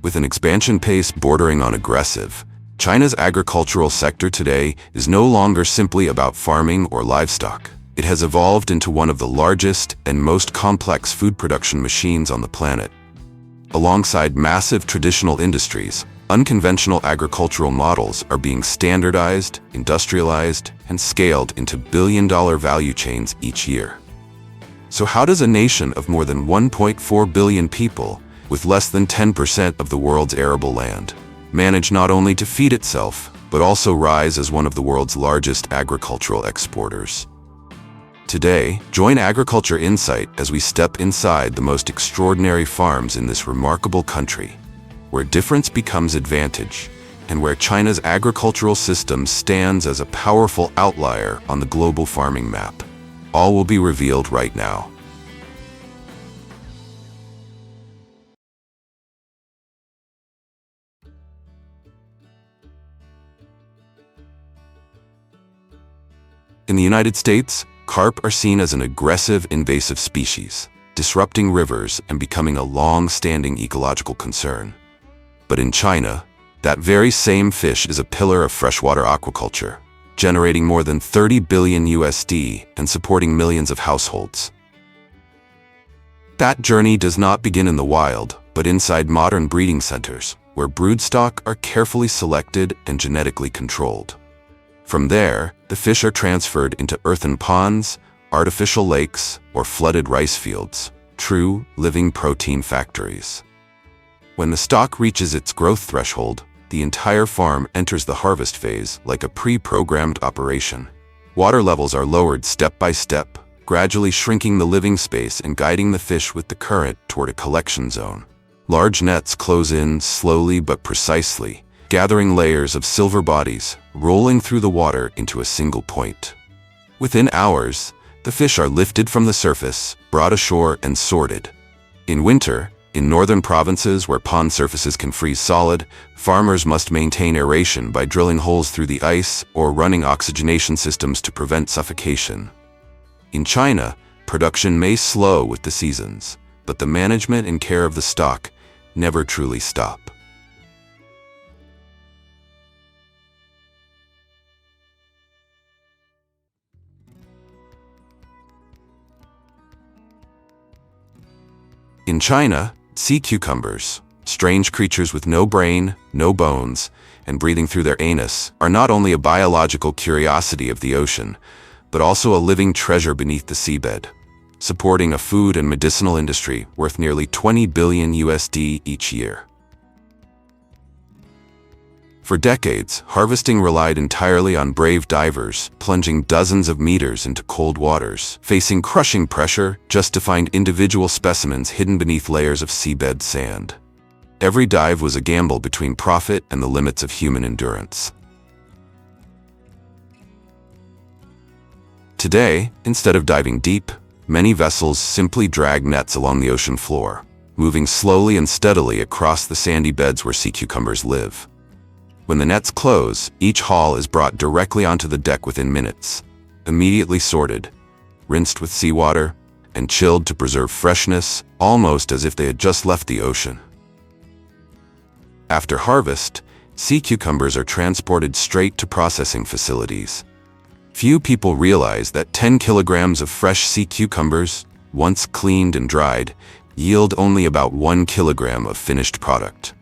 With an expansion pace bordering on aggressive, China's agricultural sector today is no longer simply about farming or livestock. It has evolved into one of the largest and most complex food production machines on the planet. Alongside massive traditional industries, unconventional agricultural models are being standardized, industrialized, and scaled into billion-dollar value chains each year. So how does a nation of more than 1.4 billion people, with less than 10% of the world's arable land, manage not only to feed itself, but also rise as one of the world's largest agricultural exporters? Today, join Agriculture Insight as we step inside the most extraordinary farms in this remarkable country, where difference becomes advantage, and where China's agricultural system stands as a powerful outlier on the global farming map. All will be revealed right now. In the United States, carp are seen as an aggressive, invasive species, disrupting rivers and becoming a long-standing ecological concern. But in China, that very same fish is a pillar of freshwater aquaculture, generating more than $30 billion USD and supporting millions of households. That journey does not begin in the wild, but inside modern breeding centers, where broodstock are carefully selected and genetically controlled. From there, the fish are transferred into earthen ponds, artificial lakes, or flooded rice fields, true, living protein factories. When the stock reaches its growth threshold, the entire farm enters the harvest phase like a pre-programmed operation. Water levels are lowered step by step, gradually shrinking the living space and guiding the fish with the current toward a collection zone. Large nets close in slowly but precisely, gathering layers of silver bodies, rolling through the water into a single point. Within hours, the fish are lifted from the surface, brought ashore, and sorted. In winter, in northern provinces where pond surfaces can freeze solid, farmers must maintain aeration by drilling holes through the ice or running oxygenation systems to prevent suffocation. In China, production may slow with the seasons, but the management and care of the stock never truly stop. In China, sea cucumbers, strange creatures with no brain, no bones, and breathing through their anus, are not only a biological curiosity of the ocean, but also a living treasure beneath the seabed, supporting a food and medicinal industry worth nearly $20 billion USD each year. For decades, harvesting relied entirely on brave divers, plunging dozens of meters into cold waters, facing crushing pressure just to find individual specimens hidden beneath layers of seabed sand. Every dive was a gamble between profit and the limits of human endurance. Today, instead of diving deep, many vessels simply drag nets along the ocean floor, moving slowly and steadily across the sandy beds where sea cucumbers live. When the nets close, each haul is brought directly onto the deck within minutes, immediately sorted, rinsed with seawater, and chilled to preserve freshness, almost as if they had just left the ocean. After harvest, sea cucumbers are transported straight to processing facilities. Few people realize that 10 kilograms of fresh sea cucumbers, once cleaned and dried, yield only about 1 kilogram of finished product.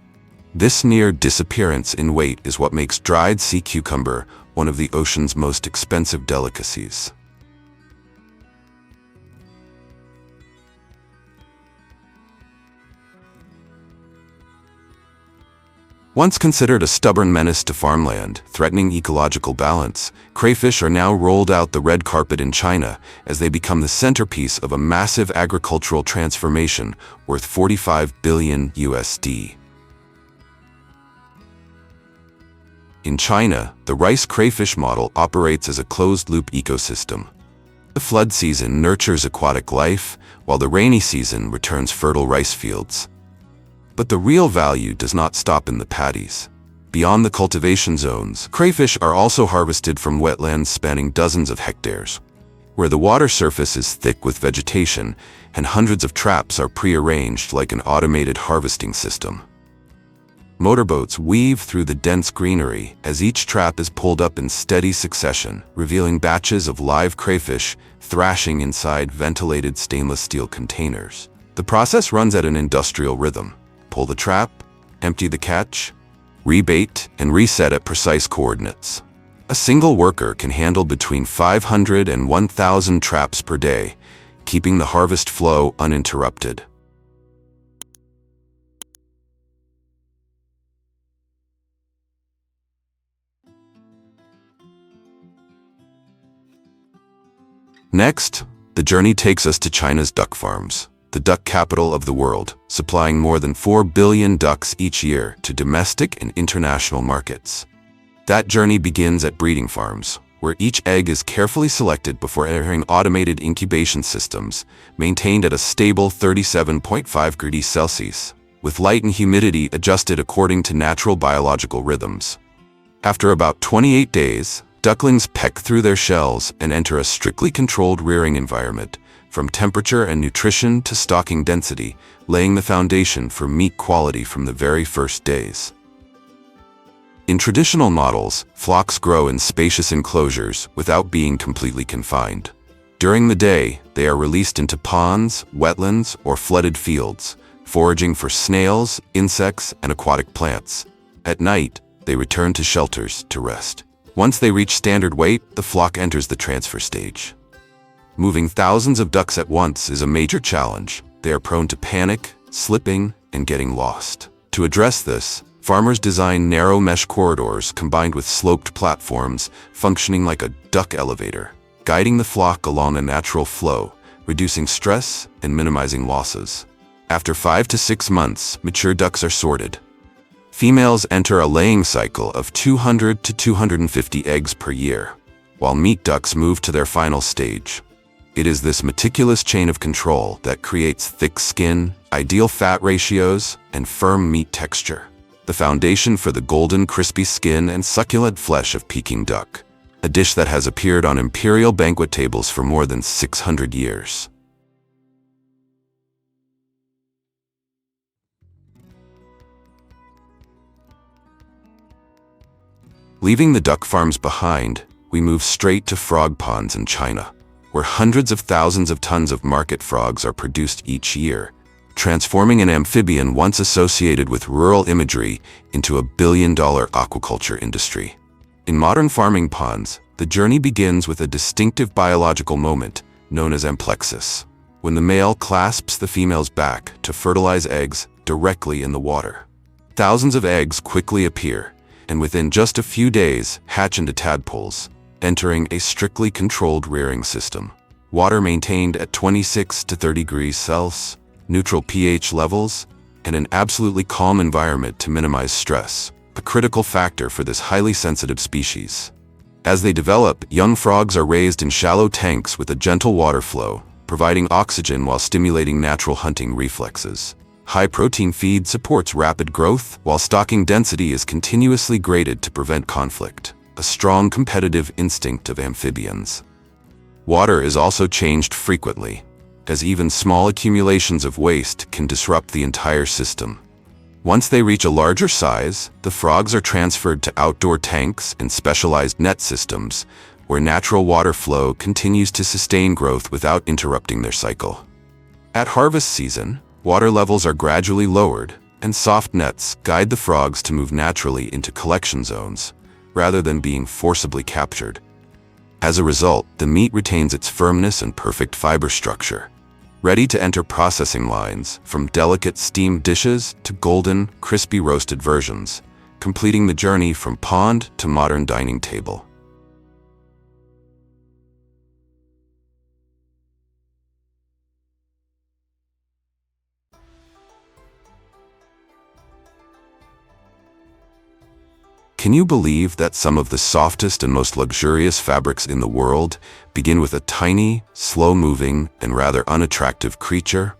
This near disappearance in weight is what makes dried sea cucumber one of the ocean's most expensive delicacies. Once considered a stubborn menace to farmland, threatening ecological balance, crayfish are now rolled out the red carpet in China as they become the centerpiece of a massive agricultural transformation worth $45 billion USD. In China, the rice crayfish model operates as a closed-loop ecosystem. The flood season nurtures aquatic life, while the rainy season returns fertile rice fields. But the real value does not stop in the paddies. Beyond the cultivation zones, crayfish are also harvested from wetlands spanning dozens of hectares, where the water surface is thick with vegetation and hundreds of traps are pre-arranged like an automated harvesting system. Motorboats weave through the dense greenery as each trap is pulled up in steady succession, revealing batches of live crayfish thrashing inside ventilated stainless steel containers. The process runs at an industrial rhythm. Pull the trap, empty the catch, rebait, and reset at precise coordinates. A single worker can handle between 500 and 1,000 traps per day, keeping the harvest flow uninterrupted. Next, the journey takes us to China's duck farms, the duck capital of the world, supplying more than 4 billion ducks each year to domestic and international markets. That journey begins at breeding farms, where each egg is carefully selected before entering automated incubation systems, maintained at a stable 37.5 degrees Celsius, with light and humidity adjusted according to natural biological rhythms. After about 28 days, ducklings peck through their shells and enter a strictly controlled rearing environment, from temperature and nutrition to stocking density, laying the foundation for meat quality from the very first days. In traditional models, flocks grow in spacious enclosures without being completely confined. During the day, they are released into ponds, wetlands, or flooded fields, foraging for snails, insects, and aquatic plants. At night, they return to shelters to rest. Once they reach standard weight, the flock enters the transfer stage. Moving thousands of ducks at once is a major challenge. They are prone to panic, slipping, and getting lost. To address this, farmers design narrow mesh corridors combined with sloped platforms functioning like a duck elevator, guiding the flock along a natural flow, reducing stress and minimizing losses. After 5 to 6 months, mature ducks are sorted. Females enter a laying cycle of 200 to 250 eggs per year, while meat ducks move to their final stage. It is this meticulous chain of control that creates thick skin, ideal fat ratios, and firm meat texture, the foundation for the golden, crispy skin and succulent flesh of Peking duck, a dish that has appeared on imperial banquet tables for more than 600 years. Leaving the duck farms behind, we move straight to frog ponds in China, where hundreds of thousands of tons of market frogs are produced each year, transforming an amphibian once associated with rural imagery into a billion-dollar aquaculture industry. In modern farming ponds, the journey begins with a distinctive biological moment known as amplexus, when the male clasps the female's back to fertilize eggs directly in the water. Thousands of eggs quickly appear, and within just a few days hatch into tadpoles, entering a strictly controlled rearing system. Water maintained at 26 to 30 degrees Celsius, neutral pH levels, and an absolutely calm environment to minimize stress, a critical factor for this highly sensitive species. As they develop, young frogs are raised in shallow tanks with a gentle water flow, providing oxygen while stimulating natural hunting reflexes. High-protein feed supports rapid growth, while stocking density is continuously graded to prevent conflict, a strong competitive instinct of amphibians. Water is also changed frequently, as even small accumulations of waste can disrupt the entire system. Once they reach a larger size, the frogs are transferred to outdoor tanks and specialized net systems, where natural water flow continues to sustain growth without interrupting their cycle. At harvest season, water levels are gradually lowered, and soft nets guide the frogs to move naturally into collection zones, rather than being forcibly captured. As a result, the meat retains its firmness and perfect fiber structure, ready to enter processing lines, from delicate steamed dishes to golden, crispy roasted versions, completing the journey from pond to modern dining table. Can you believe that some of the softest and most luxurious fabrics in the world begin with a tiny, slow-moving, and rather unattractive creature?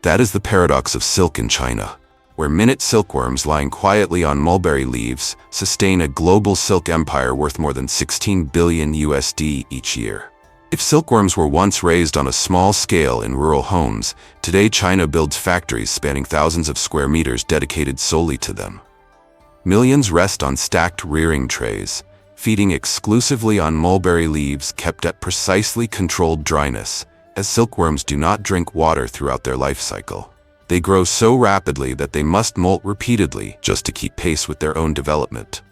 That is the paradox of silk in China, where minute silkworms lying quietly on mulberry leaves sustain a global silk empire worth more than 16 billion USD each year. If silkworms were once raised on a small scale in rural homes, today China builds factories spanning thousands of square meters dedicated solely to them. Millions rest on stacked rearing trays, feeding exclusively on mulberry leaves kept at precisely controlled dryness, as silkworms do not drink water throughout their life cycle. They grow so rapidly that they must molt repeatedly just to keep pace with their own development.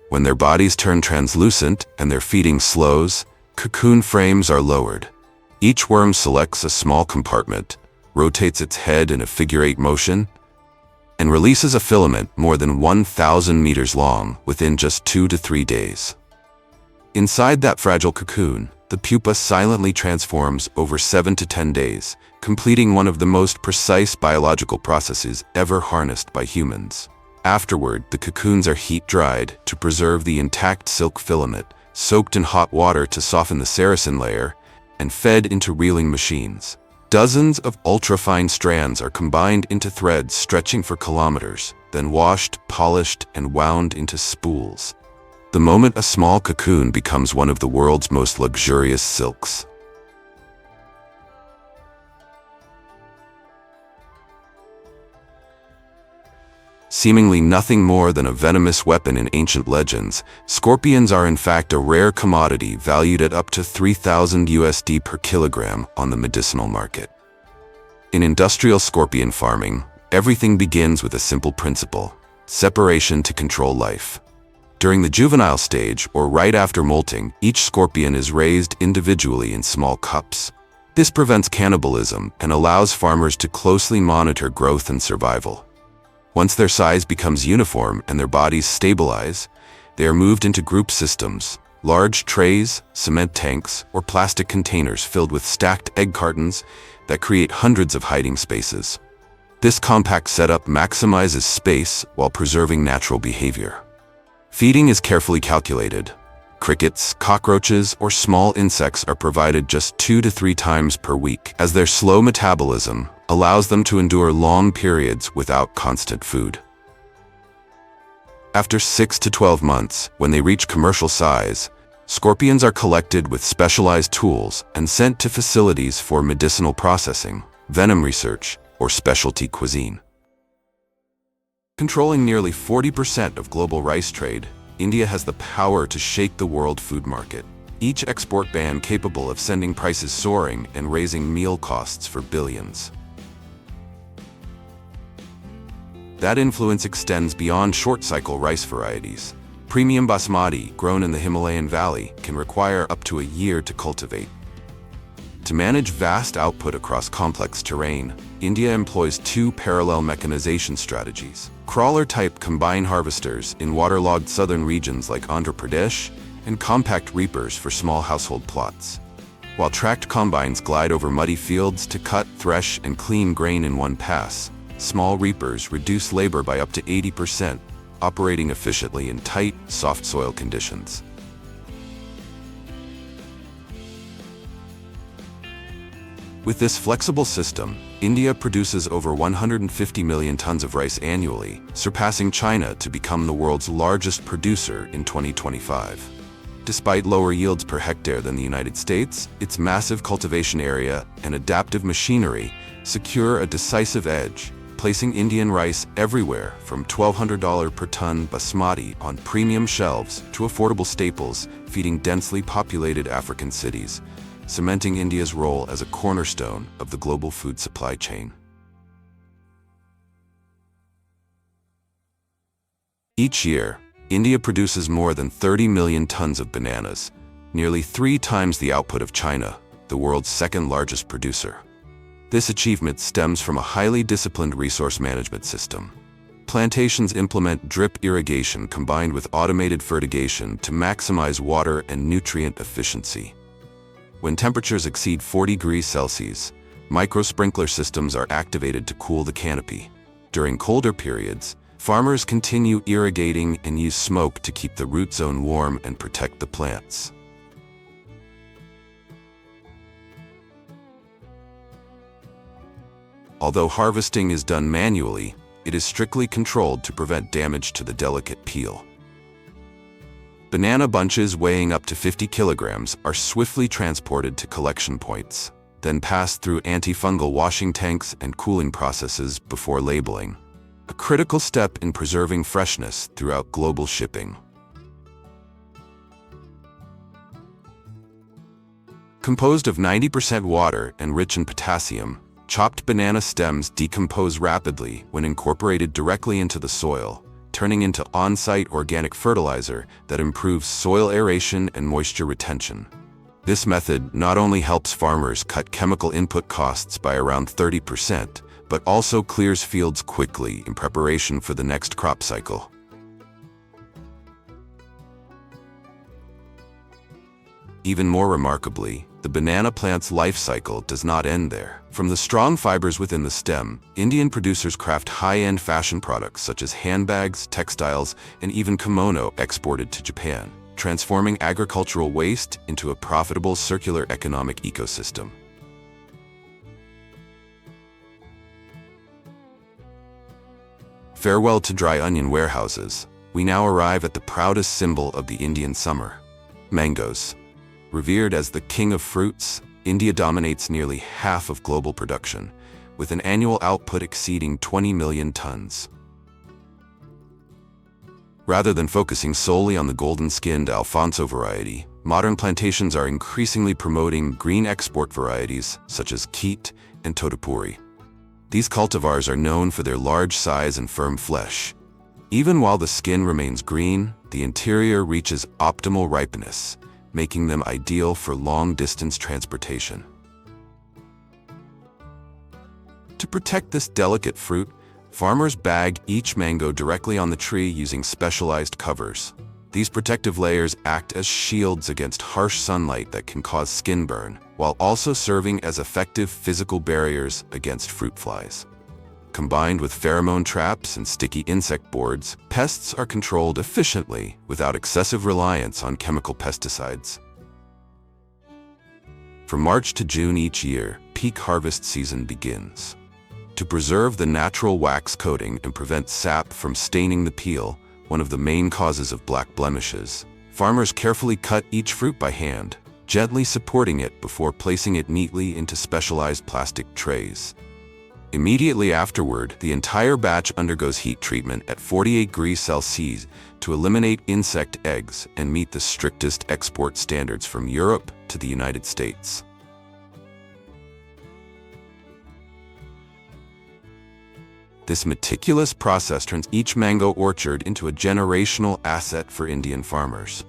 When their bodies turn translucent and their feeding slows, cocoon frames are lowered. Each worm selects a small compartment, rotates its head in a figure-8 motion, and releases a filament more than 1,000 meters long within just 2 to 3 days. Inside that fragile cocoon, the pupa silently transforms over 7 to 10 days, completing one of the most precise biological processes ever harnessed by humans. Afterward, the cocoons are heat-dried to preserve the intact silk filament, soaked in hot water to soften the sericin layer, and fed into reeling machines. Dozens of ultra-fine strands are combined into threads stretching for kilometers, then washed, polished, and wound into spools. The moment a small cocoon becomes one of the world's most luxurious silks. Seemingly nothing more than a venomous weapon in ancient legends, scorpions are in fact a rare commodity valued at up to 3,000 USD per kilogram on the medicinal market. In industrial scorpion farming, everything begins with a simple principle: separation to control life. During the juvenile stage, or right after molting, each scorpion is raised individually in small cups. This prevents cannibalism and allows farmers to closely monitor growth and survival. Once their size becomes uniform and their bodies stabilize, they are moved into group systems, large trays, cement tanks, or plastic containers filled with stacked egg cartons that create hundreds of hiding spaces. This compact setup maximizes space while preserving natural behavior. Feeding is carefully calculated. Crickets, cockroaches, or small insects are provided just 2 to 3 times per week, as their slow metabolism allows them to endure long periods without constant food. After 6 to 12 months, when they reach commercial size, scorpions are collected with specialized tools and sent to facilities for medicinal processing, venom research, or specialty cuisine. Controlling nearly 40% of global rice trade, India has the power to shake the world food market. Each export ban capable of sending prices soaring and raising meal costs for billions. That influence extends beyond short-cycle rice varieties. Premium basmati, grown in the Himalayan valley, can require up to a year to cultivate. To manage vast output across complex terrain, India employs 2 parallel mechanization strategies: crawler-type combine harvesters in waterlogged southern regions like Andhra Pradesh, and compact reapers for small household plots. While tracked combines glide over muddy fields to cut, thresh, and clean grain in one pass, small reapers reduce labor by up to 80%, operating efficiently in tight, soft soil conditions. With this flexible system, India produces over 150 million tons of rice annually, surpassing China to become the world's largest producer in 2025. Despite lower yields per hectare than the United States, its massive cultivation area and adaptive machinery secure a decisive edge, placing Indian rice everywhere from $1,200 per ton basmati on premium shelves to affordable staples feeding densely populated African cities, cementing India's role as a cornerstone of the global food supply chain. Each year, India produces more than 30 million tons of bananas, nearly 3 times the output of China, the world's second-largest producer. This achievement stems from a highly disciplined resource management system. Plantations implement drip irrigation combined with automated fertigation to maximize water and nutrient efficiency. When temperatures exceed 40 degrees Celsius, micro-sprinkler systems are activated to cool the canopy. During colder periods, farmers continue irrigating and use smoke to keep the root zone warm and protect the plants. Although harvesting is done manually, it is strictly controlled to prevent damage to the delicate peel. Banana bunches weighing up to 50 kilograms are swiftly transported to collection points, then passed through antifungal washing tanks and cooling processes before labeling, a critical step in preserving freshness throughout global shipping. Composed of 90% water and rich in potassium, chopped banana stems decompose rapidly when incorporated directly into the soil, turning into on-site organic fertilizer that improves soil aeration and moisture retention. This method not only helps farmers cut chemical input costs by around 30%, but also clears fields quickly in preparation for the next crop cycle. Even more remarkably, the banana plant's life cycle does not end there. From the strong fibers within the stem, Indian producers craft high-end fashion products such as handbags, textiles, and even kimono exported to Japan, transforming agricultural waste into a profitable circular economic ecosystem. Farewell to dry onion warehouses. We now arrive at the proudest symbol of the Indian summer: mangoes. Revered as the king of fruits, India dominates nearly half of global production, with an annual output exceeding 20 million tons. Rather than focusing solely on the golden-skinned Alfonso variety, modern plantations are increasingly promoting green export varieties such as Keet and Totipuri. These cultivars are known for their large size and firm flesh. Even while the skin remains green, the interior reaches optimal ripeness, making them ideal for long-distance transportation. To protect this delicate fruit, farmers bag each mango directly on the tree using specialized covers. These protective layers act as shields against harsh sunlight that can cause skin burn, while also serving as effective physical barriers against fruit flies. Combined with pheromone traps and sticky insect boards, pests are controlled efficiently without excessive reliance on chemical pesticides. From March to June each year, peak harvest season begins. To preserve the natural wax coating and prevent sap from staining the peel, one of the main causes of black blemishes, farmers carefully cut each fruit by hand, gently supporting it before placing it neatly into specialized plastic trays. Immediately afterward, the entire batch undergoes heat treatment at 48 degrees Celsius to eliminate insect eggs and meet the strictest export standards from Europe to the United States. This meticulous process turns each mango orchard into a generational asset for Indian farmers.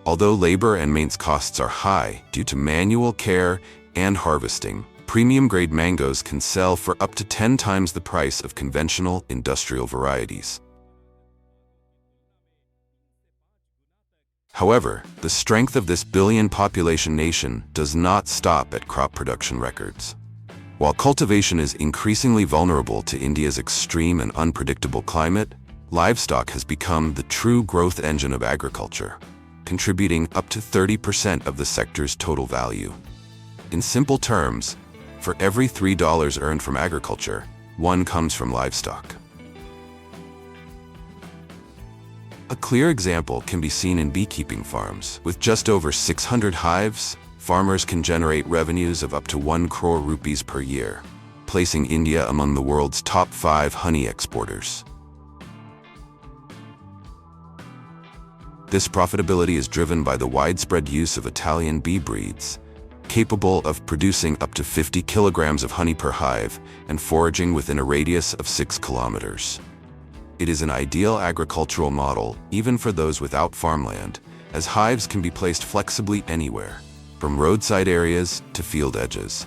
Although labor and maintenance costs are high due to manual care and harvesting, premium-grade mangoes can sell for up to 10 times the price of conventional industrial varieties. However, the strength of this billion-population nation does not stop at crop production records. While cultivation is increasingly vulnerable to India's extreme and unpredictable climate, livestock has become the true growth engine of agriculture, contributing up to 30% of the sector's total value. In simple terms, for every $3 earned from agriculture, one comes from livestock. A clear example can be seen in beekeeping farms. With just over 600 hives, farmers can generate revenues of up to 1 crore rupees per year, placing India among the world's top 5 honey exporters. This profitability is driven by the widespread use of Italian bee breeds, capable of producing up to 50 kilograms of honey per hive and foraging within a radius of 6 kilometers. It is an ideal agricultural model even for those without farmland, as hives can be placed flexibly anywhere, from roadside areas to field edges.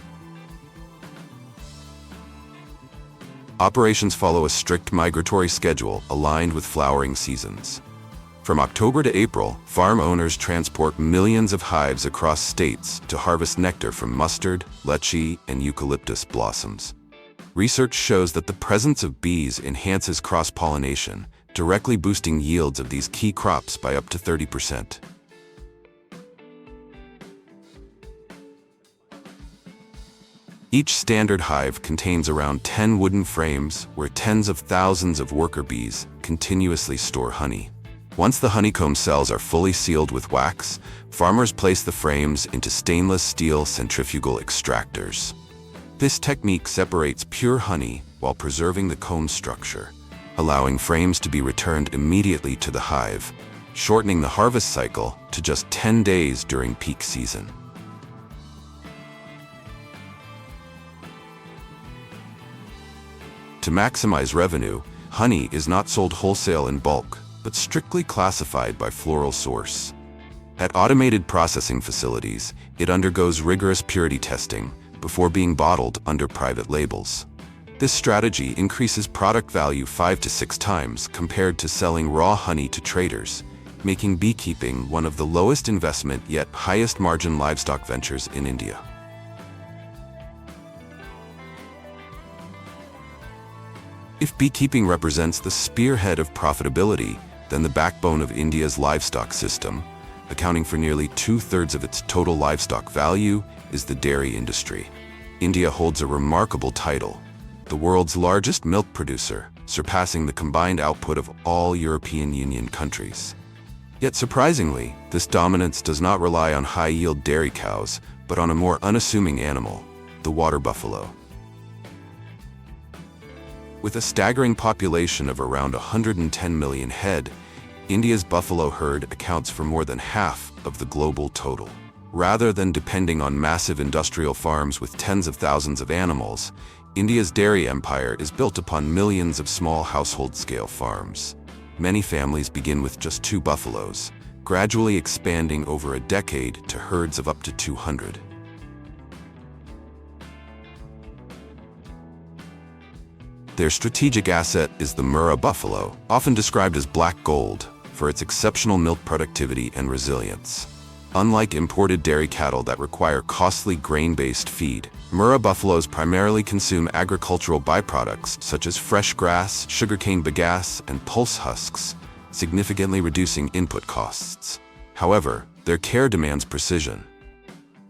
Operations follow a strict migratory schedule aligned with flowering seasons. From October to April, farm owners transport millions of hives across states to harvest nectar from mustard, lychee, and eucalyptus blossoms. Research shows that the presence of bees enhances cross-pollination, directly boosting yields of these key crops by up to 30%. Each standard hive contains around 10 wooden frames where tens of thousands of worker bees continuously store honey. Once the honeycomb cells are fully sealed with wax, farmers place the frames into stainless steel centrifugal extractors. This technique separates pure honey while preserving the comb structure, allowing frames to be returned immediately to the hive, shortening the harvest cycle to just 10 days during peak season. To maximize revenue, honey is not sold wholesale in bulk, but strictly classified by floral source. At automated processing facilities, it undergoes rigorous purity testing before being bottled under private labels. This strategy increases product value 5 to 6 times compared to selling raw honey to traders, making beekeeping one of the lowest investment yet highest margin livestock ventures in India. If beekeeping represents the spearhead of profitability, then the backbone of India's livestock system, accounting for nearly 2/3 of its total livestock value, is the dairy industry. India holds a remarkable title, the world's largest milk producer, surpassing the combined output of all European Union countries. Yet surprisingly, this dominance does not rely on high-yield dairy cows, but on a more unassuming animal, the water buffalo. With a staggering population of around 110 million head, India's buffalo herd accounts for more than half of the global total. Rather than depending on massive industrial farms with tens of thousands of animals, India's dairy empire is built upon millions of small household-scale farms. Many families begin with just 2 buffaloes, gradually expanding over a decade to herds of up to 200. Their strategic asset is the Murrah buffalo, often described as black gold, for its exceptional milk productivity and resilience. Unlike imported dairy cattle that require costly grain-based feed, Murrah buffaloes primarily consume agricultural byproducts such as fresh grass, sugarcane bagasse, and pulse husks, significantly reducing input costs. However, their care demands precision.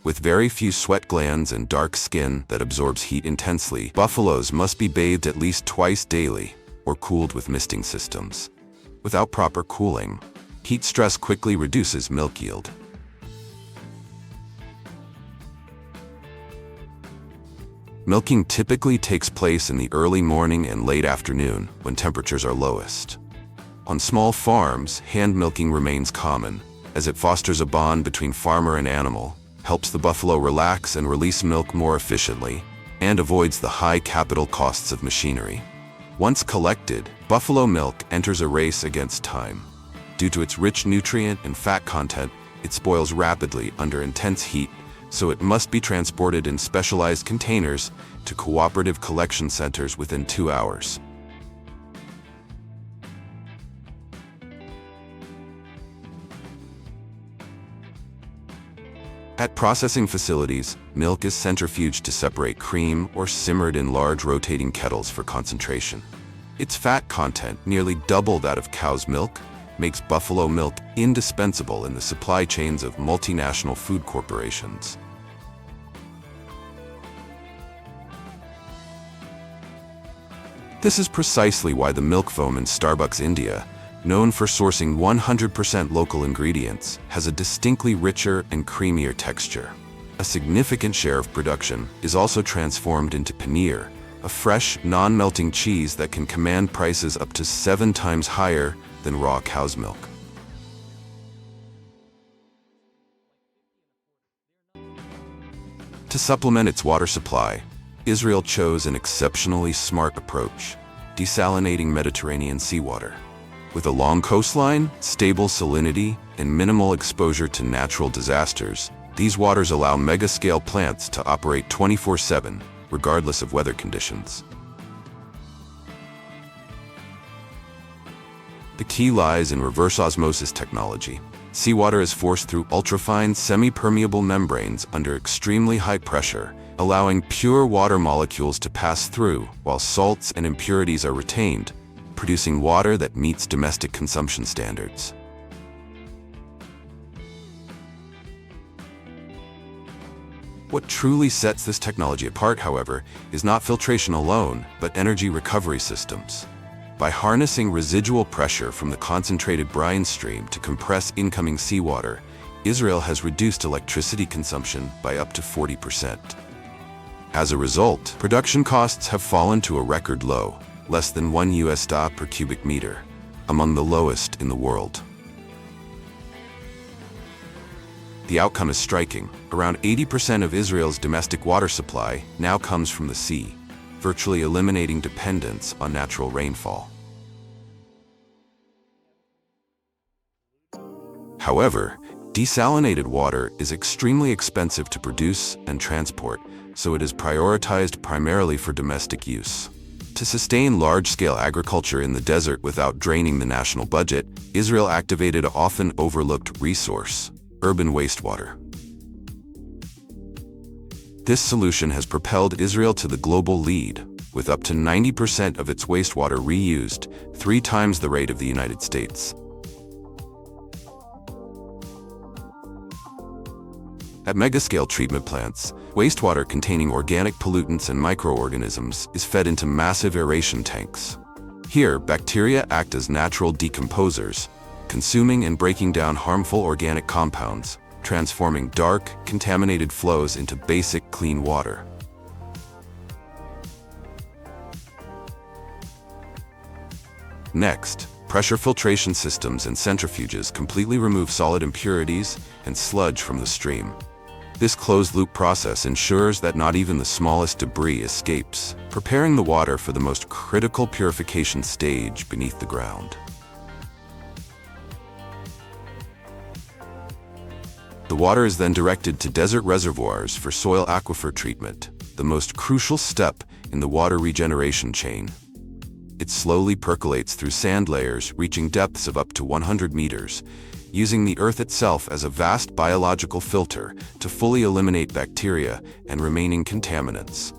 With very few sweat glands and dark skin that absorbs heat intensely, buffaloes must be bathed at least twice daily or cooled with misting systems. Without proper cooling, heat stress quickly reduces milk yield. Milking typically takes place in the early morning and late afternoon when temperatures are lowest. On small farms, hand milking remains common, as it fosters a bond between farmer and animal, helps the buffalo relax and release milk more efficiently, and avoids the high capital costs of machinery. Once collected, buffalo milk enters a race against time. Due to its rich nutrient and fat content, it spoils rapidly under intense heat, so it must be transported in specialized containers to cooperative collection centers within 2 hours. At processing facilities, milk is centrifuged to separate cream or simmered in large rotating kettles for concentration. Its fat content, nearly double that of cow's milk, makes buffalo milk indispensable in the supply chains of multinational food corporations. This is precisely why the milk foam in Starbucks India, known for sourcing 100% local ingredients, has a distinctly richer and creamier texture. A significant share of production is also transformed into paneer, a fresh, non-melting cheese that can command prices up to 7 times higher than raw cow's milk. To supplement its water supply, Israel chose an exceptionally smart approach, desalinating Mediterranean seawater. With a long coastline, stable salinity, and minimal exposure to natural disasters, these waters allow mega-scale plants to operate 24/7, regardless of weather conditions. The key lies in reverse osmosis technology. Seawater is forced through ultrafine, semi-permeable membranes under extremely high pressure, allowing pure water molecules to pass through, while salts and impurities are retained, producing water that meets domestic consumption standards. What truly sets this technology apart, however, is not filtration alone, but energy recovery systems. By harnessing residual pressure from the concentrated brine stream to compress incoming seawater, Israel has reduced electricity consumption by up to 40%. As a result, production costs have fallen to a record low, less than $1 per cubic meter, among the lowest in the world. The outcome is striking. Around 80% of Israel's domestic water supply now comes from the sea, virtually eliminating dependence on natural rainfall. However, desalinated water is extremely expensive to produce and transport, so it is prioritized primarily for domestic use. To sustain large-scale agriculture in the desert without draining the national budget, Israel activated an often overlooked resource: urban wastewater. This solution has propelled Israel to the global lead, with up to 90% of its wastewater reused, 3 times the rate of the United States. At megascale treatment plants, wastewater containing organic pollutants and microorganisms is fed into massive aeration tanks. Here, bacteria act as natural decomposers, consuming and breaking down harmful organic compounds, transforming dark, contaminated flows into basic clean water. Next, pressure filtration systems and centrifuges completely remove solid impurities and sludge from the stream. This closed-loop process ensures that not even the smallest debris escapes, preparing the water for the most critical purification stage beneath the ground. The water is then directed to desert reservoirs for soil aquifer treatment, the most crucial step in the water regeneration chain. It slowly percolates through sand layers, reaching depths of up to 100 meters, using the earth itself as a vast biological filter to fully eliminate bacteria and remaining contaminants.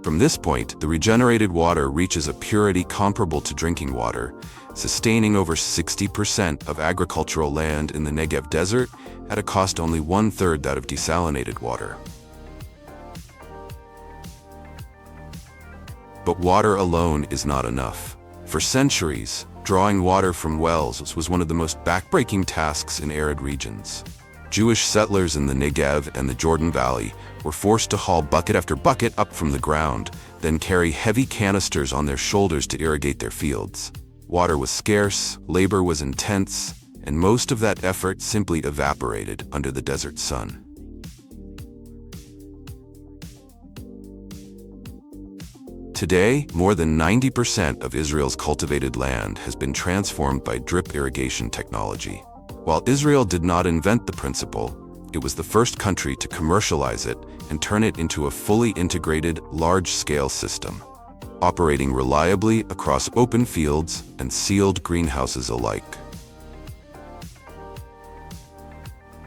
From this point, the regenerated water reaches a purity comparable to drinking water, sustaining over 60% of agricultural land in the Negev desert at a cost only 1/3 that of desalinated water. But water alone is not enough. For centuries, drawing water from wells was one of the most backbreaking tasks in arid regions. Jewish settlers in the Negev and the Jordan Valley were forced to haul bucket after bucket up from the ground, then carry heavy canisters on their shoulders to irrigate their fields. Water was scarce, labor was intense, and most of that effort simply evaporated under the desert sun. Today, more than 90% of Israel's cultivated land has been transformed by drip irrigation technology. While Israel did not invent the principle, it was the first country to commercialize it and turn it into a fully integrated, large-scale system, operating reliably across open fields and sealed greenhouses alike.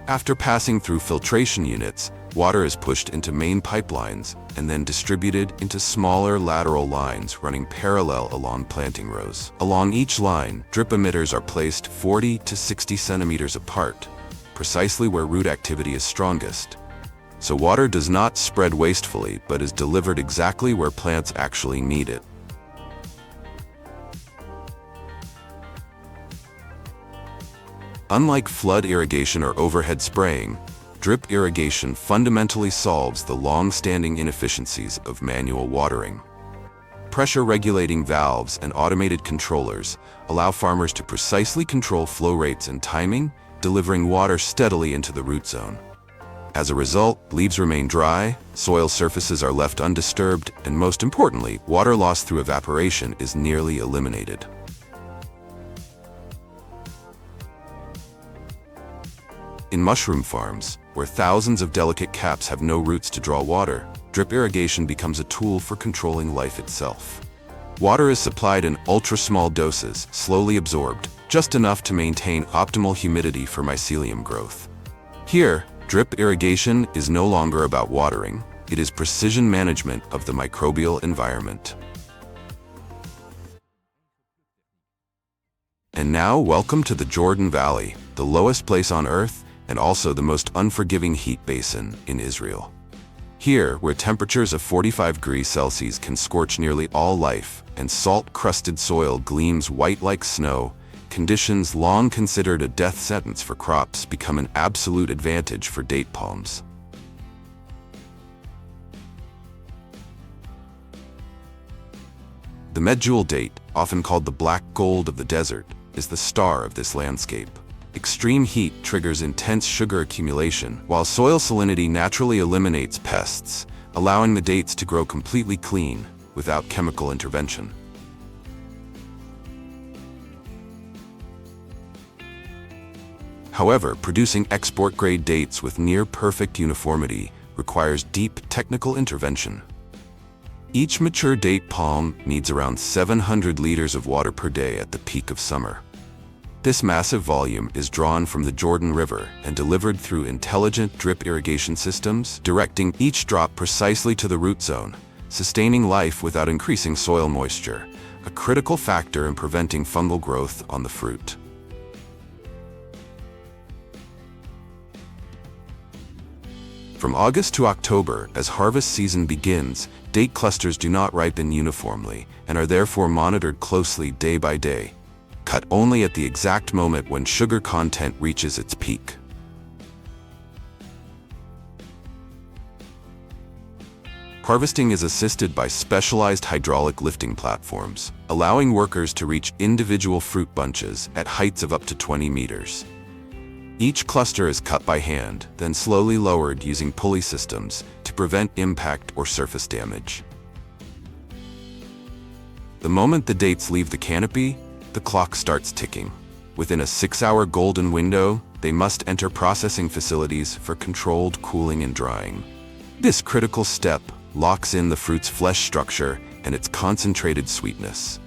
After passing through filtration units, water is pushed into main pipelines and then distributed into smaller lateral lines running parallel along planting rows. Along each line, drip emitters are placed 40 to 60 centimeters apart, precisely where root activity is strongest. So water does not spread wastefully, but is delivered exactly where plants actually need it. Unlike flood irrigation or overhead spraying, drip irrigation fundamentally solves the long-standing inefficiencies of manual watering. Pressure-regulating valves and automated controllers allow farmers to precisely control flow rates and timing, delivering water steadily into the root zone. As a result, leaves remain dry, soil surfaces are left undisturbed, and most importantly, water loss through evaporation is nearly eliminated. In mushroom farms, where thousands of delicate caps have no roots to draw water, drip irrigation becomes a tool for controlling life itself. Water is supplied in ultra-small doses, slowly absorbed, just enough to maintain optimal humidity for mycelium growth. Here, drip irrigation is no longer about watering, it is precision management of the microbial environment. And now, welcome to the Jordan Valley, the lowest place on Earth, and also the most unforgiving heat basin in Israel. Here, where temperatures of 45 degrees Celsius can scorch nearly all life, and salt-crusted soil gleams white like snow, conditions long considered a death sentence for crops become an absolute advantage for date palms. The medjool date, often called the black gold of the desert, is the star of this landscape. Extreme heat triggers intense sugar accumulation, while soil salinity naturally eliminates pests, allowing the dates to grow completely clean, without chemical intervention. However, producing export-grade dates with near-perfect uniformity requires deep technical intervention. Each mature date palm needs around 700 liters of water per day at the peak of summer. This massive volume is drawn from the Jordan River and delivered through intelligent drip irrigation systems, directing each drop precisely to the root zone, sustaining life without increasing soil moisture, a critical factor in preventing fungal growth on the fruit. From August to October, as harvest season begins, date clusters do not ripen uniformly and are therefore monitored closely day by day, cut only at the exact moment when sugar content reaches its peak. Harvesting is assisted by specialized hydraulic lifting platforms, allowing workers to reach individual fruit bunches at heights of up to 20 meters. Each cluster is cut by hand, then slowly lowered using pulley systems to prevent impact or surface damage. The moment the dates leave the canopy, the clock starts ticking. Within a 6-hour golden window, they must enter processing facilities for controlled cooling and drying. This critical step locks in the fruit's flesh structure and its concentrated sweetness.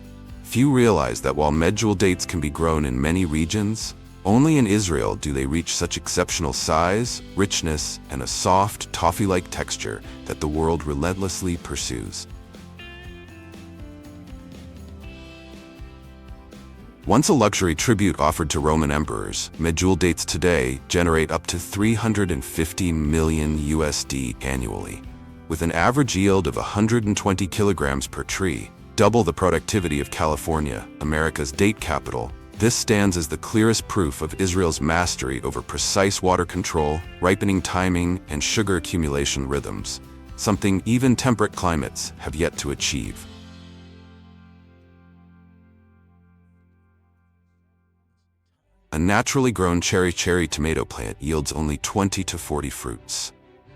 Few realize that while medjool dates can be grown in many regions, only in Israel do they reach such exceptional size, richness, and a soft, toffee-like texture that the world relentlessly pursues. Once a luxury tribute offered to Roman emperors, medjool dates today generate up to $350 million USD annually. With an average yield of 120 kilograms per tree, double the productivity of California, America's date capital, this stands as the clearest proof of Israel's mastery over precise water control, ripening timing, and sugar accumulation rhythms, something even temperate climates have yet to achieve. A naturally grown cherry tomato plant yields only 20 to 40 fruits.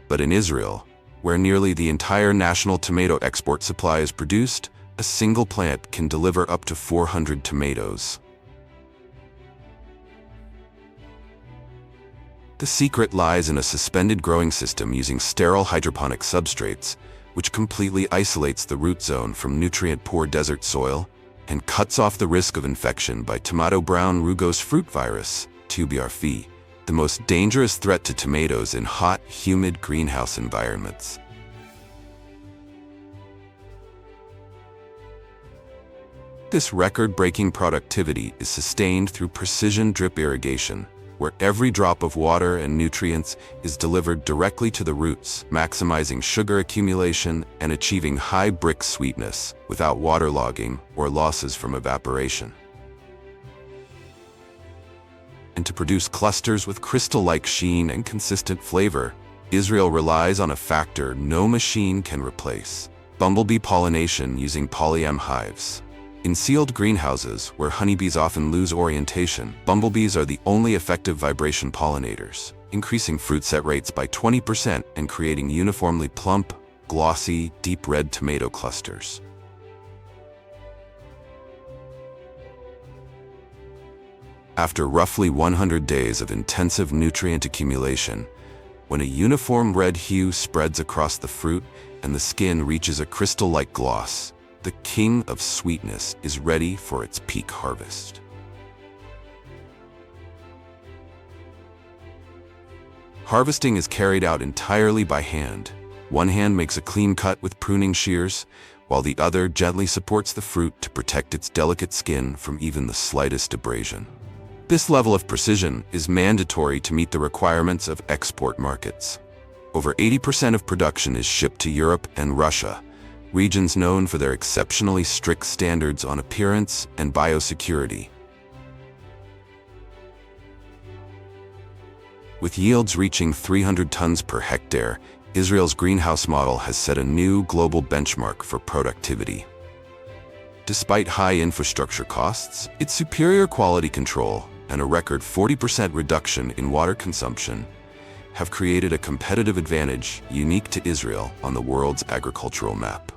But in Israel, where nearly the entire national tomato export supply is produced, a single plant can deliver up to 400 tomatoes. The secret lies in a suspended growing system using sterile hydroponic substrates, which completely isolates the root zone from nutrient-poor desert soil and cuts off the risk of infection by tomato brown rugose fruit virus, TBRV, the most dangerous threat to tomatoes in hot, humid greenhouse environments. This record-breaking productivity is sustained through precision drip irrigation, where every drop of water and nutrients is delivered directly to the roots, maximizing sugar accumulation and achieving high brick sweetness without waterlogging or losses from evaporation. And to produce clusters with crystal-like sheen and consistent flavor, Israel relies on a factor no machine can replace: bumblebee pollination using polyam hives. In sealed greenhouses, where honeybees often lose orientation, bumblebees are the only effective vibration pollinators, increasing fruit set rates by 20% and creating uniformly plump, glossy, deep red tomato clusters. After roughly 100 days of intensive nutrient accumulation, when a uniform red hue spreads across the fruit and the skin reaches a crystal-like gloss, the king of sweetness is ready for its peak harvest. Harvesting is carried out entirely by hand. One hand makes a clean cut with pruning shears, while the other gently supports the fruit to protect its delicate skin from even the slightest abrasion. This level of precision is mandatory to meet the requirements of export markets. Over 80% of production is shipped to Europe and Russia, regions known for their exceptionally strict standards on appearance and biosecurity. With yields reaching 300 tons per hectare, Israel's greenhouse model has set a new global benchmark for productivity. Despite high infrastructure costs, its superior quality control and a record 40% reduction in water consumption have created a competitive advantage unique to Israel on the world's agricultural map.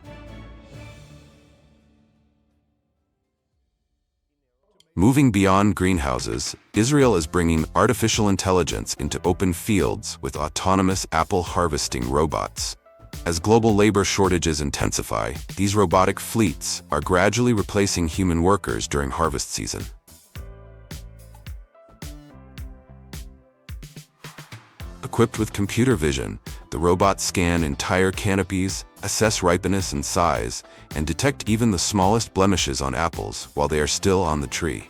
Moving beyond greenhouses, Israel is bringing artificial intelligence into open fields with autonomous apple harvesting robots. As global labor shortages intensify, these robotic fleets are gradually replacing human workers during harvest season. Equipped with computer vision, the robots scan entire canopies, assess ripeness and size, and detect even the smallest blemishes on apples while they are still on the tree.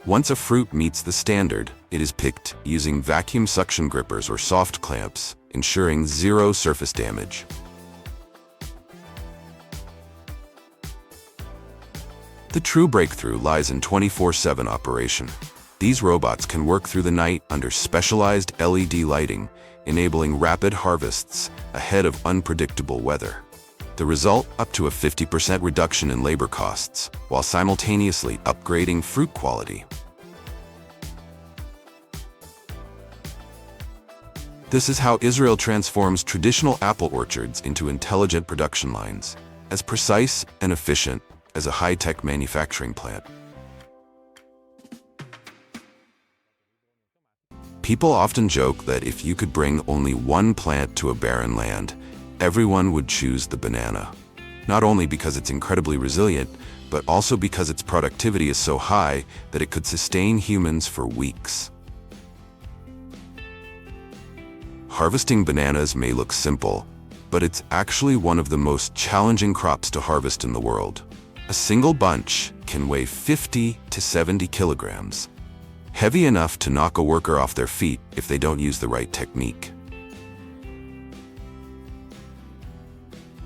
Once a fruit meets the standard, it is picked using vacuum suction grippers or soft clamps, ensuring zero surface damage. The true breakthrough lies in 24/7 operation. These robots can work through the night under specialized LED lighting, enabling rapid harvests ahead of unpredictable weather. The result, up to a 50% reduction in labor costs, while simultaneously upgrading fruit quality. This is how Israel transforms traditional apple orchards into intelligent production lines, as precise and efficient as a high-tech manufacturing plant. People often joke that if you could bring only one plant to a barren land, everyone would choose the banana. Not only because it's incredibly resilient, but also because its productivity is so high that it could sustain humans for weeks. Harvesting bananas may look simple, but it's actually one of the most challenging crops to harvest in the world. A single bunch can weigh 50 to 70 kilograms, heavy enough to knock a worker off their feet if they don't use the right technique.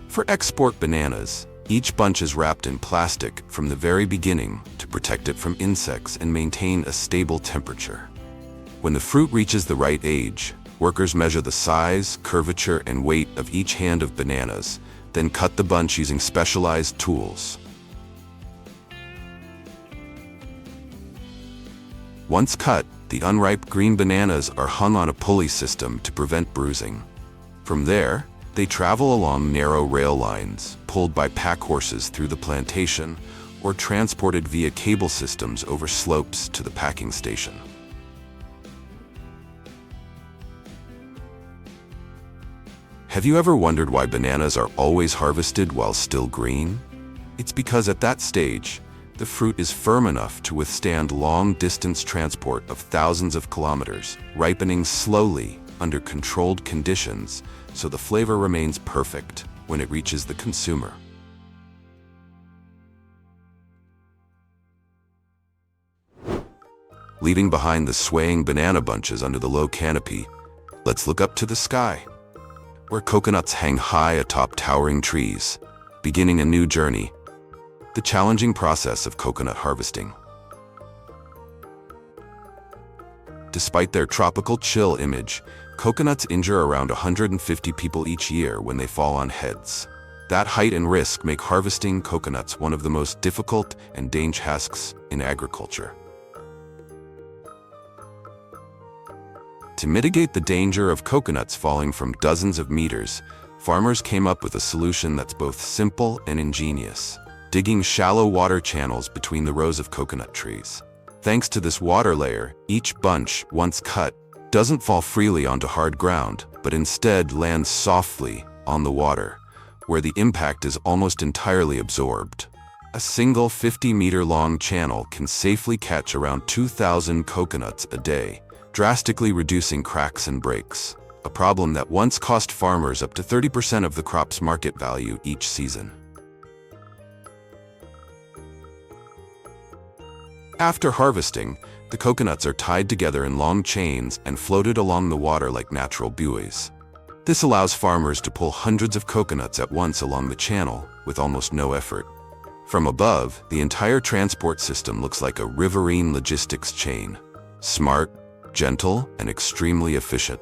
For export bananas, each bunch is wrapped in plastic from the very beginning to protect it from insects and maintain a stable temperature. When the fruit reaches the right age, workers measure the size, curvature, and weight of each hand of bananas, then cut the bunch using specialized tools. Once cut, the unripe green bananas are hung on a pulley system to prevent bruising. From there, they travel along narrow rail lines, pulled by pack horses through the plantation, or transported via cable systems over slopes to the packing station. Have you ever wondered why bananas are always harvested while still green? It's because at that stage, the fruit is firm enough to withstand long-distance transport of thousands of kilometers, ripening slowly under controlled conditions so the flavor remains perfect when it reaches the consumer. Leaving behind the swaying banana bunches under the low canopy, let's look up to the sky, where coconuts hang high atop towering trees, beginning a new journey, the challenging process of coconut harvesting. Despite their tropical chill image, coconuts injure around 150 people each year when they fall on heads. That height and risk make harvesting coconuts one of the most difficult and dangerous tasks in agriculture. To mitigate the danger of coconuts falling from dozens of meters, farmers came up with a solution that's both simple and ingenious: digging shallow water channels between the rows of coconut trees. Thanks to this water layer, each bunch, once cut, doesn't fall freely onto hard ground, but instead lands softly on the water, where the impact is almost entirely absorbed. A single 50-meter-long channel can safely catch around 2,000 coconuts a day, drastically reducing cracks and breaks, a problem that once cost farmers up to 30% of the crop's market value each season. After harvesting, the coconuts are tied together in long chains and floated along the water like natural buoys. This allows farmers to pull hundreds of coconuts at once along the channel with almost no effort. From above, the entire transport system looks like a riverine logistics chain. Smart, gentle, and extremely efficient.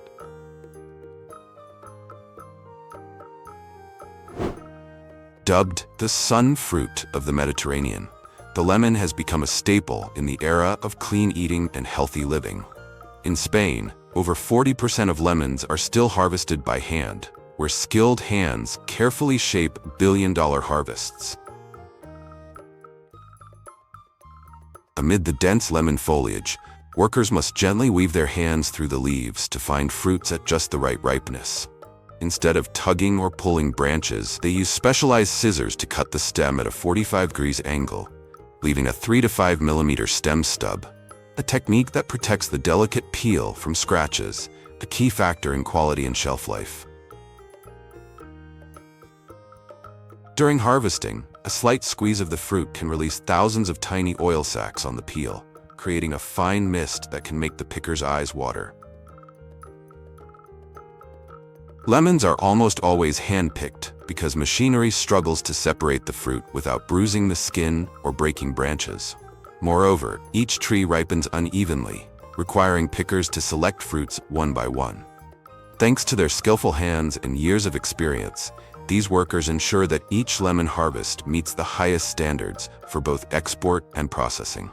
Dubbed the sun fruit of the Mediterranean, the lemon has become a staple in the era of clean eating and healthy living. In Spain, over 40% of lemons are still harvested by hand, where skilled hands carefully shape billion-dollar harvests. Amid the dense lemon foliage, workers must gently weave their hands through the leaves to find fruits at just the right ripeness. Instead of tugging or pulling branches, they use specialized scissors to cut the stem at a 45 degrees angle, leaving a 3 to 5 millimeter stem stub, a technique that protects the delicate peel from scratches, a key factor in quality and shelf life. During harvesting, a slight squeeze of the fruit can release thousands of tiny oil sacs on the peel, creating a fine mist that can make the picker's eyes water. Lemons are almost always hand-picked because machinery struggles to separate the fruit without bruising the skin or breaking branches. Moreover, each tree ripens unevenly, requiring pickers to select fruits one by one. Thanks to their skillful hands and years of experience, these workers ensure that each lemon harvest meets the highest standards for both export and processing.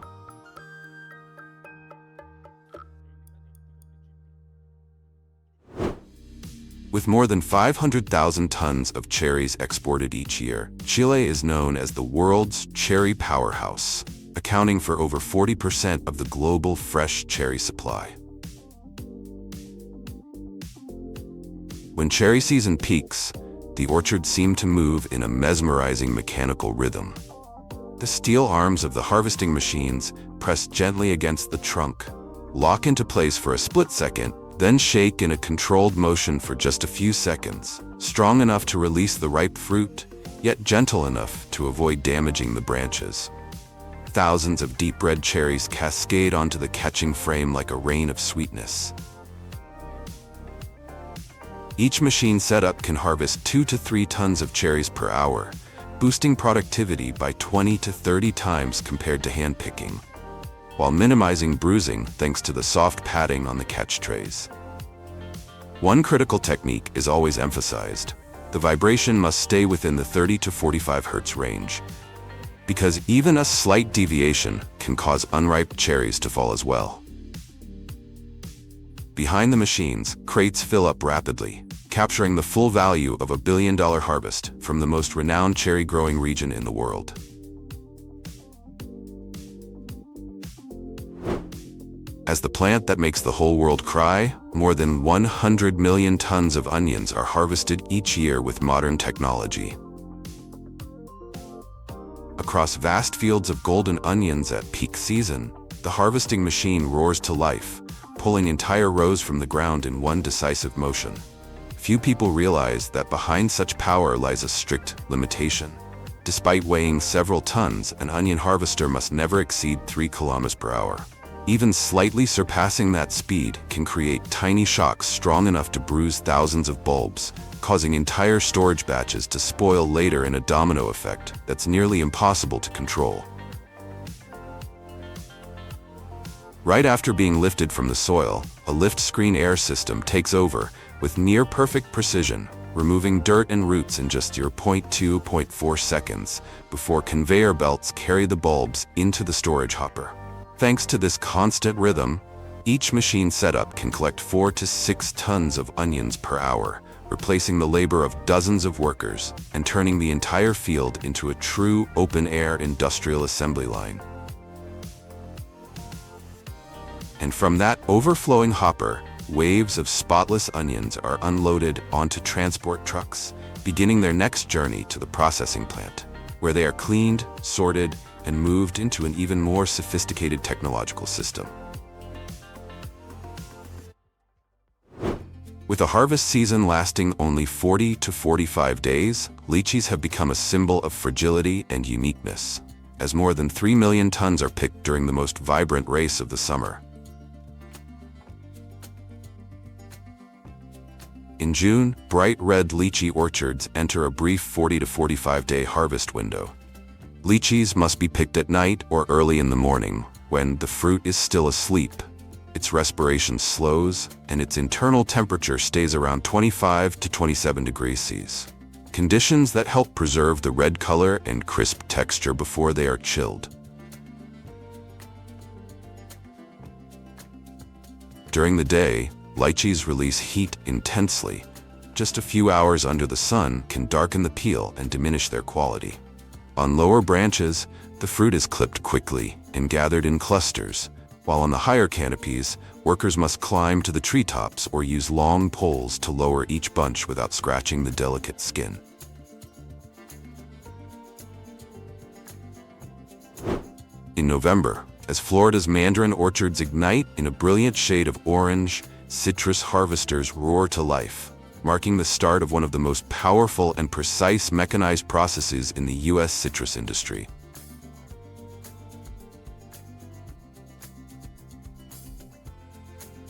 With more than 500,000 tons of cherries exported each year, Chile is known as the world's cherry powerhouse, accounting for over 40% of the global fresh cherry supply. When cherry season peaks, the orchards seem to move in a mesmerizing mechanical rhythm. The steel arms of the harvesting machines press gently against the trunk, lock into place for a split second, then shake in a controlled motion for just a few seconds, strong enough to release the ripe fruit, yet gentle enough to avoid damaging the branches. Thousands of deep red cherries cascade onto the catching frame like a rain of sweetness. Each machine setup can harvest 2 to 3 tons of cherries per hour, boosting productivity by 20 to 30 times compared to hand picking, while minimizing bruising thanks to the soft padding on the catch trays. One critical technique is always emphasized. The vibration must stay within the 30 to 45 Hz range, because even a slight deviation can cause unripe cherries to fall as well. Behind the machines, crates fill up rapidly, capturing the full value of a billion-dollar harvest from the most renowned cherry-growing region in the world. As the plant that makes the whole world cry, more than 100 million tons of onions are harvested each year with modern technology. Across vast fields of golden onions at peak season, the harvesting machine roars to life, pulling entire rows from the ground in one decisive motion. Few people realize that behind such power lies a strict limitation. Despite weighing several tons, an onion harvester must never exceed 3 kilometers per hour. Even slightly surpassing that speed can create tiny shocks strong enough to bruise thousands of bulbs, causing entire storage batches to spoil later in a domino effect that's nearly impossible to control. Right after being lifted from the soil, a lift screen air system takes over with near-perfect precision, removing dirt and roots in just 0.2-0.4 seconds before conveyor belts carry the bulbs into the storage hopper. Thanks to this constant rhythm, each machine setup can collect 4 to 6 tons of onions per hour, replacing the labor of dozens of workers and turning the entire field into a true open-air industrial assembly line. And from that overflowing hopper, waves of spotless onions are unloaded onto transport trucks, beginning their next journey to the processing plant, where they are cleaned, sorted, and moved into an even more sophisticated technological system. With a harvest season lasting only 40 to 45 days, lychees have become a symbol of fragility and uniqueness, as more than 3 million tons are picked during the most vibrant race of the summer. In June, bright red lychee orchards enter a brief 40 to 45-day harvest window. Lychees must be picked at night or early in the morning, when the fruit is still asleep. Its respiration slows, and its internal temperature stays around 25 to 27 degrees Celsius. Conditions that help preserve the red color and crisp texture before they are chilled. During the day, lychees release heat intensely. Just a few hours under the sun can darken the peel and diminish their quality. On lower branches, the fruit is clipped quickly and gathered in clusters, while on the higher canopies, workers must climb to the treetops or use long poles to lower each bunch without scratching the delicate skin. In November, as Florida's mandarin orchards ignite in a brilliant shade of orange, citrus harvesters roar to life, marking the start of one of the most powerful and precise mechanized processes in the U.S. citrus industry.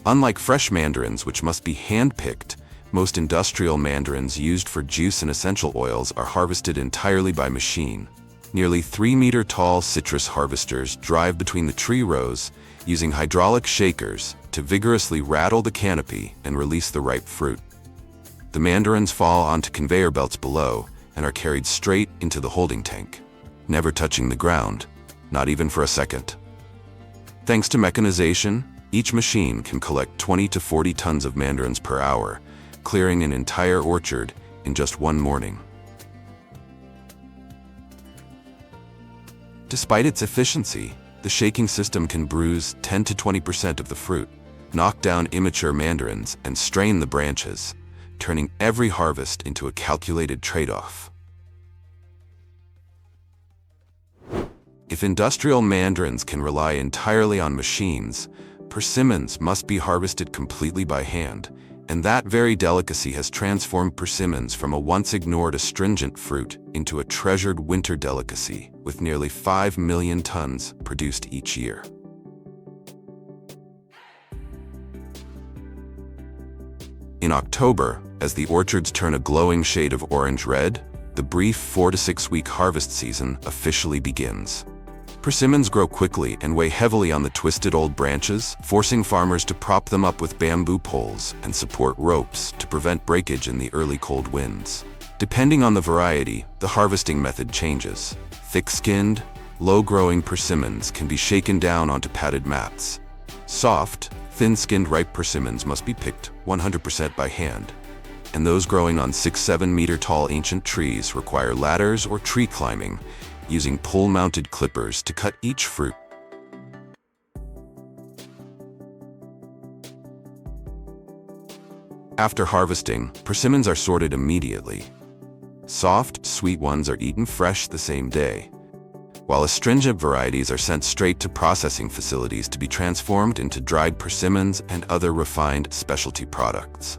Unlike fresh mandarins, which must be hand-picked, most industrial mandarins used for juice and essential oils are harvested entirely by machine. Nearly 3-meter-tall citrus harvesters drive between the tree rows, using hydraulic shakers to vigorously rattle the canopy and release the ripe fruit. The mandarins fall onto conveyor belts below and are carried straight into the holding tank, never touching the ground, not even for a second. Thanks to mechanization, each machine can collect 20 to 40 tons of mandarins per hour, clearing an entire orchard in just one morning. Despite its efficiency, the shaking system can bruise 10 to 20% of the fruit, knock down immature mandarins, and strain the branches, turning every harvest into a calculated trade-off. If industrial mandarins can rely entirely on machines, persimmons must be harvested completely by hand, and that very delicacy has transformed persimmons from a once-ignored astringent fruit into a treasured winter delicacy, with nearly 5 million tons produced each year. In October, as the orchards turn a glowing shade of orange-red, the brief 4 to 6 week harvest season officially begins. Persimmons grow quickly and weigh heavily on the twisted old branches, forcing farmers to prop them up with bamboo poles and support ropes to prevent breakage in the early cold winds. Depending on the variety, the harvesting method changes. Thick-skinned, low-growing persimmons can be shaken down onto padded mats. Soft, thin-skinned ripe persimmons must be picked 100% by hand. And those growing on 6-7 meter tall ancient trees require ladders or tree climbing, using pole-mounted clippers to cut each fruit. After harvesting, persimmons are sorted immediately. Soft, sweet ones are eaten fresh the same day, while astringent varieties are sent straight to processing facilities to be transformed into dried persimmons and other refined specialty products.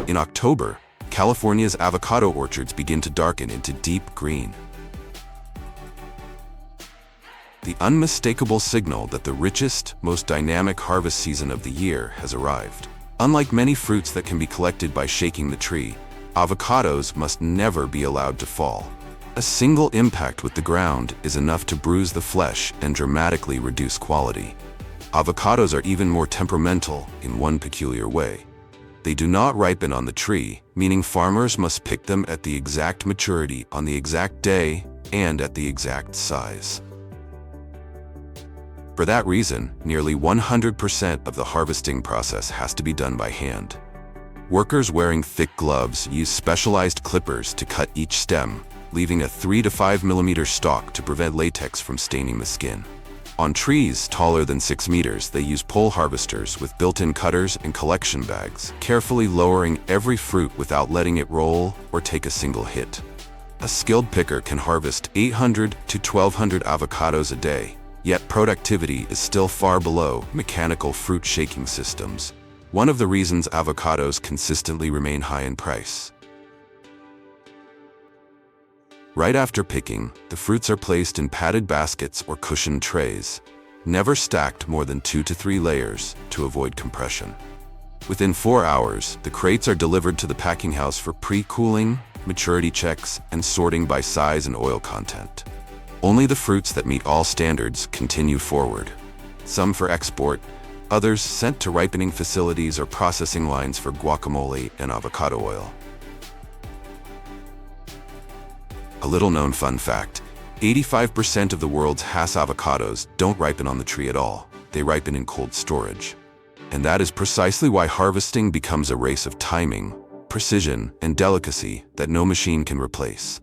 In October, California's avocado orchards begin to darken into deep green. The unmistakable signal that the richest, most dynamic harvest season of the year has arrived. Unlike many fruits that can be collected by shaking the tree, avocados must never be allowed to fall. A single impact with the ground is enough to bruise the flesh and dramatically reduce quality. Avocados are even more temperamental in one peculiar way. They do not ripen on the tree, meaning farmers must pick them at the exact maturity on the exact day and at the exact size. For that reason, nearly 100% of the harvesting process has to be done by hand. Workers wearing thick gloves use specialized clippers to cut each stem, leaving a 3 to 5 millimeter stalk to prevent latex from staining the skin. On trees taller than 6 meters, they use pole harvesters with built-in cutters and collection bags, carefully lowering every fruit without letting it roll or take a single hit. A skilled picker can harvest 800 to 1,200 avocados a day, yet productivity is still far below mechanical fruit shaking systems, one of the reasons avocados consistently remain high in price. Right after picking, the fruits are placed in padded baskets or cushioned trays. never stacked more than 2 to 3 layers to avoid compression. Within 4 hours, the crates are delivered to the packing house for pre-cooling, maturity checks, and sorting by size and oil content. Only the fruits that meet all standards continue forward. Some for export, others sent to ripening facilities or processing lines for guacamole and avocado oil. A little-known fun fact: 85% of the world's Hass avocados don't ripen on the tree at all. They ripen in cold storage. And that is precisely why harvesting becomes a race of timing, precision, and delicacy that no machine can replace.